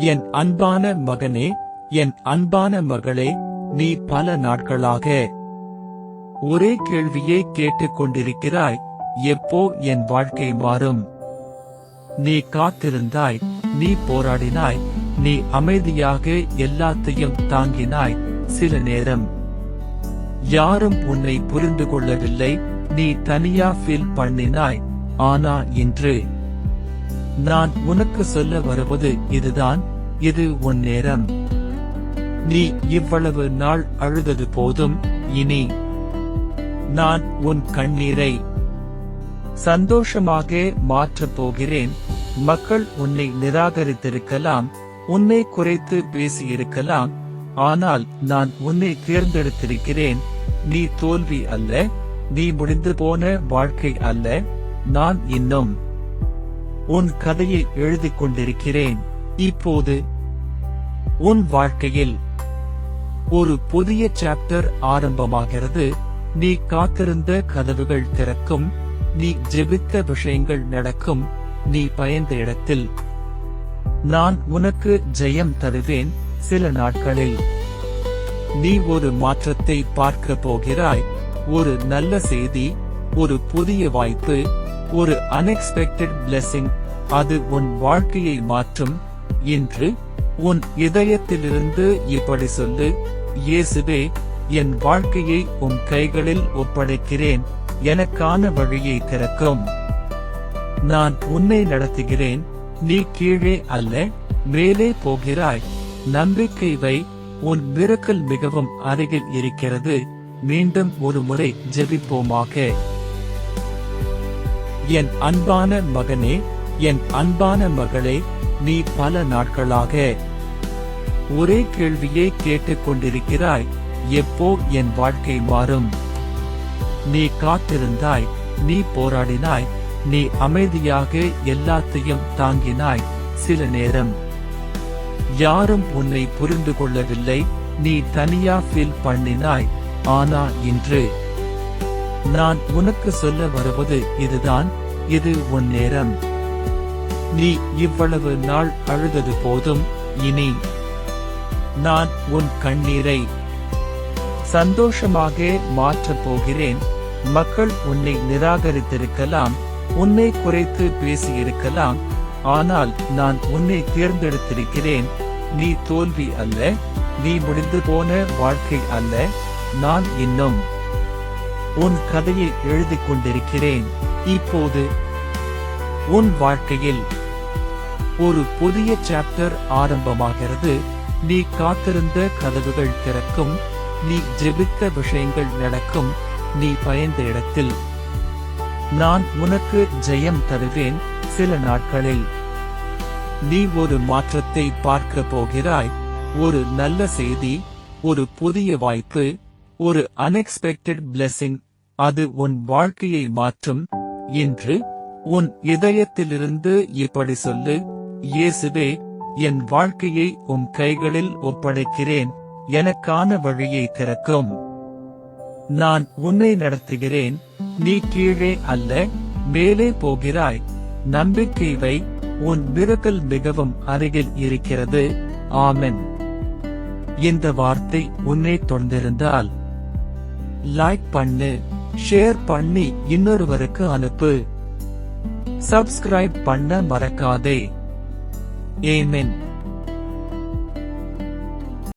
என் அன்பான மகனே, என் அன்பான மகளே, நீ பல நாட்களாக ஒரே கேள்வியை கேட்டுக் கொண்டிருக்கிறாய், எப்போ என் வாழ்க்கை மாறும்? நீ காத்திருந்தாய், நீ போராடினாய், நீ அமைதியாக எல்லாத்தையும் தாங்கினாய். சில நேரம் யாரும் உன்னை புரிந்து கொள்ளவில்லை, நீ தனியா ஃபீல் பண்ணினாய். ஆனா இன்று நான் உனக்கு சொல்ல வருவது இதுதான், இது உன் நேரம். நீ இவ்வளவு நாள் அழுதது போதும். இனி நான் உன் கண்ணீரை சந்தோஷமாக மாற்றப் போகிறேன். மக்கள் உன்னை நிராகரித்திருக்கலாம், உன்னை குறைத்து பேசியிருக்கலாம், ஆனால் நான் உன்னை தேர்ந்தெடுத்திருக்கிறேன். நீ தோல்வி அல்ல, நீ முடிந்து போன வாழ்க்கை அல்ல. நான் இன்னும் உன் கதையை எழுதிக் கொண்டிருக்கிறேன். இப்போது உன் வாழ்க்கையில் ஒரு புதிய சாப்டர் ஆரம்பமாகிறது. நீ காத்திருந்த கதவுகள் திறக்கும், நீ ஜெபித்த விஷயங்கள் நடக்கும், நீ பயந்த இடத்தில் நான் உனக்கு ஜெயம் தருவேன். சில நாட்களில் நீ ஒரு மாற்றத்தை பார்க்க போகிறாய். ஒரு நல்ல செய்தி, ஒரு புதிய வாய்ப்பு, ஒரு அன்எக்ஸ்பெக்டட் பிளெஸிங். அது உன் வாழ்க்கையை மாற்றும். இன்று உன் இதயத்திலிருந்து இப்படி சொல்லு: இயேசுவே, என் வாழ்க்கையை உன் கைகளில் ஒப்படைக்கிறேன். எனக்கான வழியை திறக்கும். நான் உன்னை நடத்துகிறேன். நீ கீழே அல்ல, மேலே போகிறாய். நம்பிக்கை வை, உன் மிரக்கல் மிகவும் அருகில் இருக்கிறது. மீண்டும் ஒரு முறை ஜெபிப்போமாக. என் அன்பான மகனே, என் அன்பான மகளே, நீ பல நாட்களாக ஒரே கேள்வியை கேட்டுக் கொண்டிருக்கிறாய், எப்போ என் வாழ்க்கை மாறும்? நீ காத்திருந்தாய், நீ போராடினாய், நீ அமைதியாக எல்லாத்தையும் தாங்கினாய். சில நேரம் யாரும் உன்னை புரிந்து கொள்ளவில்லை, நீ தனியா ஃபீல் பண்ணினாய். ஆனா இன்று நான் உனக்கு சொல்ல வருவது இதுதான், இது உன் நேரம். நீ இவ்வளவு நாள் அழுதது போதும். இனி நான் உன் கண்ணீரை சந்தோஷமாக மாற்றப் போகிறேன். மக்கள் உன்னை நிராகரித்திருக்கலாம், உன்னை குறைத்து பேசியிருக்கலாம், ஆனால் நான் உன்னை தேர்ந்தெடுத்திருக்கிறேன். நீ தோல்வி அல்ல, நீ முடிந்து போன வாழ்க்கை அல்ல. நான் இன்னும் உன் கதையை எழுதிக் கொண்டிருக்கிறேன். இப்போது உன் வாழ்க்கையில் ஒரு புதிய சாப்டர் ஆரம்பமாகிறது. நீ காத்திருந்த கதவுகள் திறக்கும், நீ ஜெபித்த விஷயங்கள் நடக்கும், நீ பயந்த இடத்தில் நான் உனக்கு ஜெயம் தருவேன். சில நாட்களில் நீ ஒரு மாற்றத்தை பார்க்க போகிறாய். ஒரு நல்ல செய்தி, ஒரு புதிய வாய்ப்பு, ஒரு அன்எக்ஸ்பெக்டட் பிளெஸிங். அது உன் வாழ்க்கையை மாற்றும். இன்று உன் இதயத்திலிருந்து இப்படி சொல்லு: இயேசுவே, என் வாழ்க்கையை உன் கைகளில் ஒப்படைக்கிறேன். எனக்கான வழியை திறக்கும். நான் உன்னை நடத்துகிறேன். நீ கீழே அல்ல, மேலே போகிறாய். நம்பிக்கை வை, உன் மிரக்கல் மிகவும் அருகில் இருக்கிறது. ஆமென். இந்த வார்த்தை உன்னை தொடர்ந்திருந்தால் லைக் பண்ணு, ஷேர் பண்ணி இன்னொருவருக்கு அனுப்பு. சப்ஸ்கிரைப் பண்ண மறக்காதே. ஆமென்.